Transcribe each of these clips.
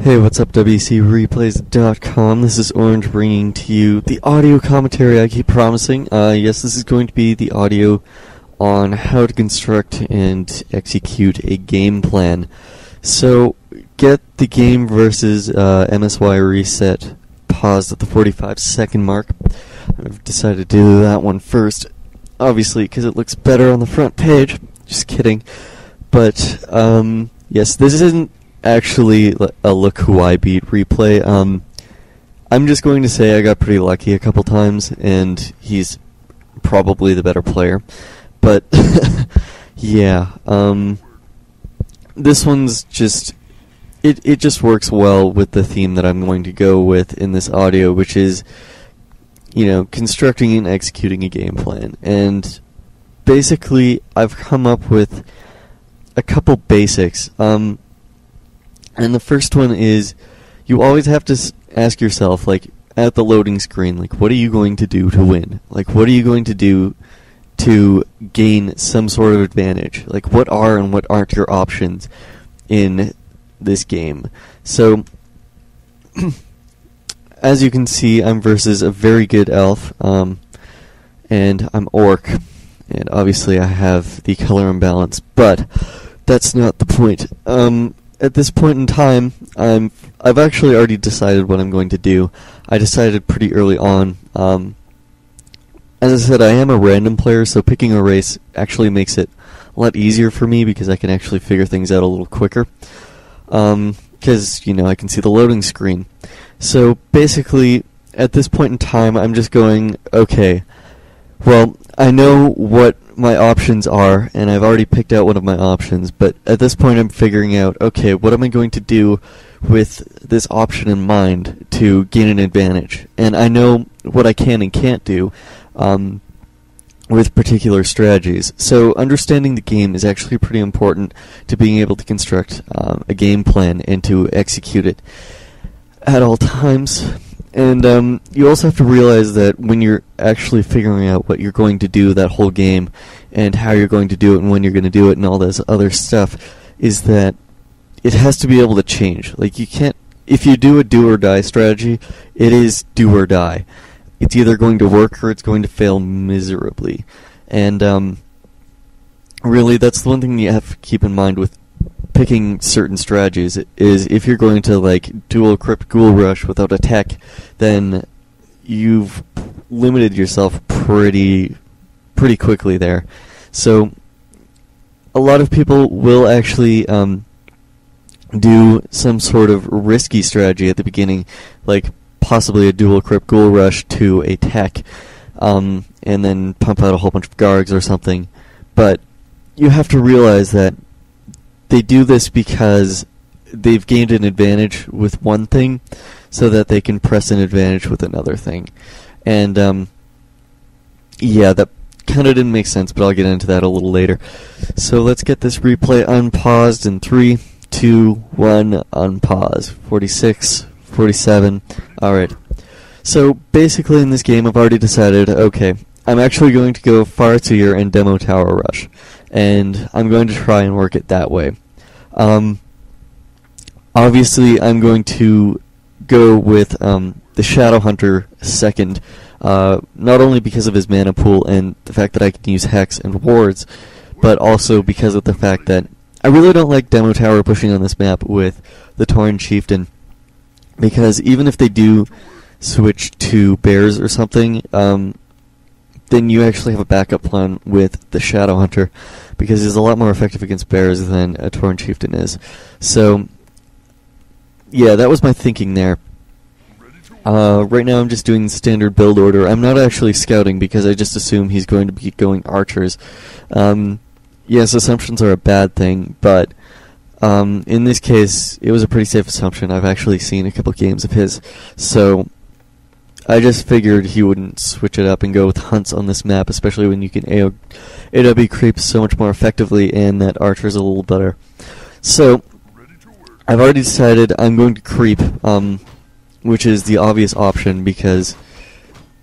Hey, what's up, WCReplays.com? This is Orange bringing to you the audio commentary I keep promising. Yes, this is going to be the audio on how to construct and execute a game plan. So, get the game versus MSY reset paused at the 45-second mark. I've decided to do that one first, obviously, because it looks better on the front page. Just kidding. But, yes, this isn't actually a look who I beat replay. I'm just going to say I got pretty lucky a couple times, and he's probably the better player. But yeah, this one's just it just works well with the theme that I'm going to go with in this audio, which is, you know, constructing and executing a game plan. And basically, I've come up with a couple basics. And the first one is, you always have to ask yourself, like, at the loading screen, like, what are you going to do to win? Like, what are you going to do to gain some sort of advantage? Like, what are and what aren't your options in this game? So, as you can see, I'm versus a very good elf, and I'm orc, and obviously I have the color imbalance, but that's not the point. At this point in time, I've actually already decided what I'm going to do. I decided pretty early on. As I said, I am a random player, so picking a race actually makes it a lot easier for me because I can actually figure things out a little quicker. Because, you know, I can see the loading screen. So basically, at this point in time, I'm just going, okay, well, I know what my options are, and I've already picked out one of my options, but at this point I'm figuring out, okay, what am I going to do with this option in mind to gain an advantage? And I know what I can and can't do with particular strategies. So understanding the game is actually pretty important to being able to construct a game plan and to execute it at all times. And you also have to realize that when you're actually figuring out what you're going to do that whole game, and how you're going to do it, and when you're going to do it, and all this other stuff, is that it has to be able to change. Like, you can't, if you do a do-or-die strategy, it is do or die. It's either going to work or it's going to fail miserably. And really, that's the one thing you have to keep in mind with picking certain strategies, is if you're going to, like, dual crypt ghoul rush without a tech, then you've limited yourself pretty quickly there. So a lot of people will actually do some sort of risky strategy at the beginning, like possibly a dual crypt ghoul rush to a tech, and then pump out a whole bunch of gargs or something. But you have to realize that they do this because they've gained an advantage with one thing, so that they can press an advantage with another thing. And yeah, that kind of didn't make sense, but I'll get into that a little later. So let's get this replay unpaused in 3, 2, 1, unpause. 46, 47, alright. So basically in this game I've already decided, okay, I'm actually going to go Farseer and Demo Tower Rush, and I'm going to try and work it that way. Obviously I'm going to go with the Shadow Hunter second, not only because of his mana pool and the fact that I can use Hex and Wards, but also because of the fact that I really don't like Demo Tower pushing on this map with the Tauren Chieftain, because even if they do switch to bears or something, then you actually have a backup plan with the Shadow Hunter, because he's a lot more effective against bears than a Tauren Chieftain is. So, yeah, that was my thinking there. Right now I'm just doing standard build order. I'm not actually scouting because I just assume he's going to be going archers. Yes, assumptions are a bad thing, but in this case it was a pretty safe assumption. I've actually seen a couple games of his, so I just figured he wouldn't switch it up and go with hunts on this map, especially when you can AoW creep so much more effectively and that archer's a little better. So I've already decided I'm going to creep, which is the obvious option because,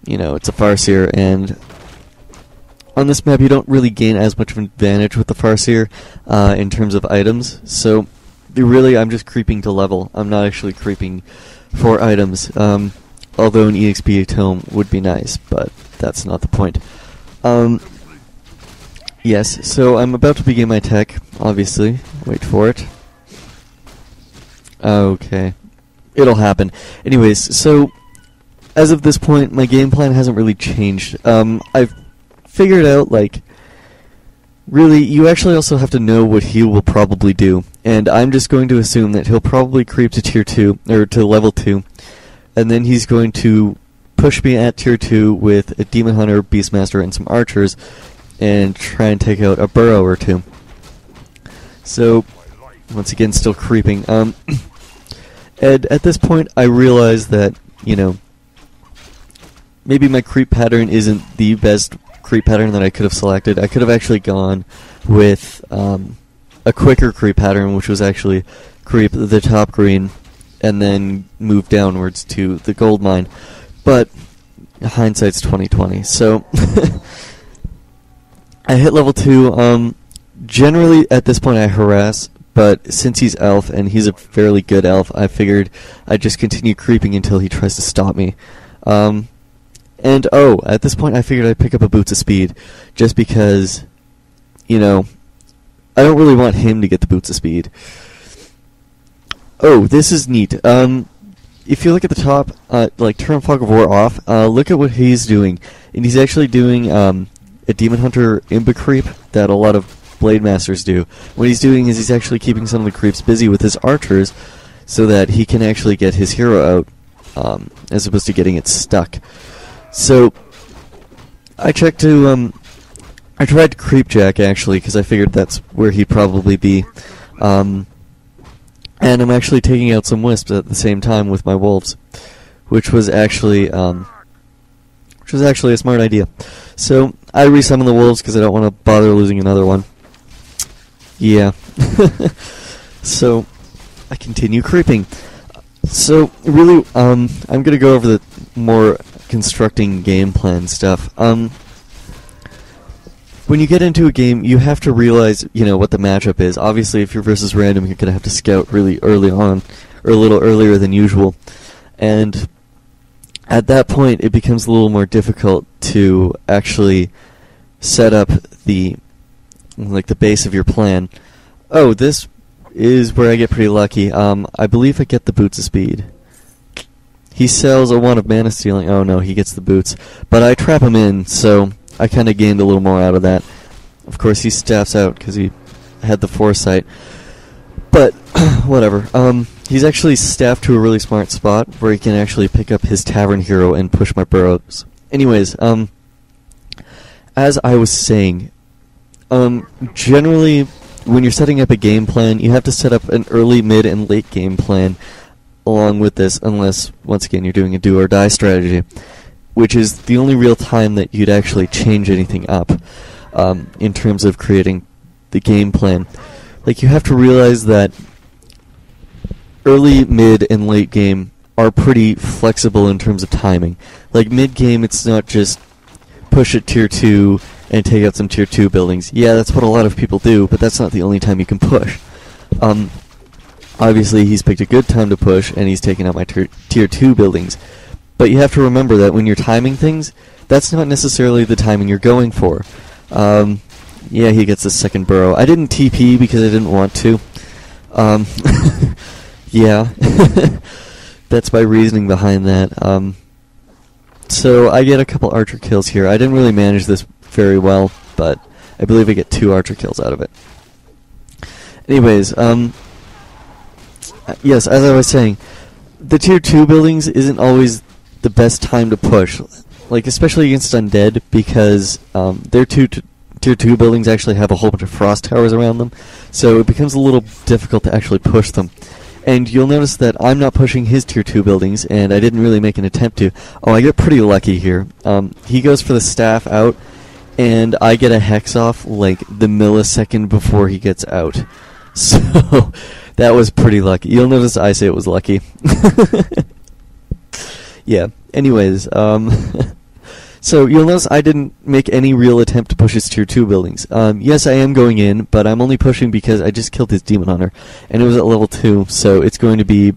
you know, it's a Farseer, and on this map you don't really gain as much of an advantage with the Farseer in terms of items. So really, I'm just creeping to level. I'm not actually creeping for items. Although an EXP tome would be nice, but that's not the point. Yes, so I'm about to begin my tech, obviously. Wait for it. Okay. It'll happen. Anyways, so as of this point, my game plan hasn't really changed. I've figured out, like, really, you actually also have to know what he will probably do. And I'm just going to assume that he'll probably creep to tier 2, or to level 2, and then he's going to push me at tier 2 with a Demon Hunter, Beastmaster, and some archers, and try and take out a burrow or two. So, once again, still creeping. And at this point, I realize that, you know, maybe my creep pattern isn't the best creep pattern that I could have selected. I could have actually gone with a quicker creep pattern, which was actually creep the top green and then move downwards to the gold mine. But hindsight's 20/20. So I hit level 2. Generally, at this point, I harass, but since he's elf, and he's a fairly good elf, I figured I'd just continue creeping until he tries to stop me. And, at this point, I figured I'd pick up a Boots of Speed, just because, you know, I don't really want him to get the Boots of Speed. Oh, this is neat. If you look at the top, like, turn Fog of War off, look at what he's doing. And he's actually doing, a Demon Hunter Imba creep that a lot of Blade Masters do. What he's doing is he's actually keeping some of the creeps busy with his archers so that he can actually get his hero out, as opposed to getting it stuck. So, I tried to creep Jack, actually, because I figured that's where he'd probably be. And I'm actually taking out some wisps at the same time with my wolves, which was actually a smart idea. So, I resummon the wolves because I don't want to bother losing another one. Yeah. So, I continue creeping. So, really, I'm going to go over the more constructing game plan stuff. When you get into a game, you have to realize, you know, what the matchup is. Obviously, if you're versus random, you're going to have to scout really early on, or a little earlier than usual. And at that point, it becomes a little more difficult to actually set up the base of your plan. Oh, this is where I get pretty lucky. I believe I get the Boots of Speed. He sells a Wand of Mana Stealing. Oh no, he gets the boots. But I trap him in, so I kind of gained a little more out of that. Of course, he staffs out because he had the foresight. But, whatever. He's actually staffed to a really smart spot where he can actually pick up his Tavern Hero and push my burrows. Anyways, as I was saying, generally, when you're setting up a game plan, you have to set up an early, mid, and late game plan along with this, unless, once again, you're doing a do-or-die strategy, which is the only real time that you'd actually change anything up in terms of creating the game plan. Like, you have to realize that early, mid, and late game are pretty flexible in terms of timing. Like, mid-game, it's not just push at tier 2 and take out some tier 2 buildings. Yeah, that's what a lot of people do, but that's not the only time you can push. Obviously, he's picked a good time to push, and he's taken out my tier 2 buildings. But you have to remember that when you're timing things, that's not necessarily the timing you're going for. Yeah, he gets the second burrow. I didn't TP because I didn't want to. Yeah. That's my reasoning behind that. So I get a couple archer kills here. I didn't really manage this very well, but I believe I get 2 archer kills out of it. Anyways, yes, as I was saying, the tier 2 buildings isn't always the best time to push, like especially against undead, because their tier 2 buildings actually have a whole bunch of frost towers around them, so it becomes a little difficult to actually push them. And you'll notice that I'm not pushing his tier 2 buildings, and I didn't really make an attempt to. Oh, I get pretty lucky here. He goes for the staff out, and I get a hex off like the millisecond before he gets out. So that was pretty lucky. You'll notice I say it was lucky. Yeah. Anyways, So you'll notice I didn't make any real attempt to push his tier 2 buildings. Yes, I am going in, but I'm only pushing because I just killed his demon hunter, and it was at level 2, so it's going to be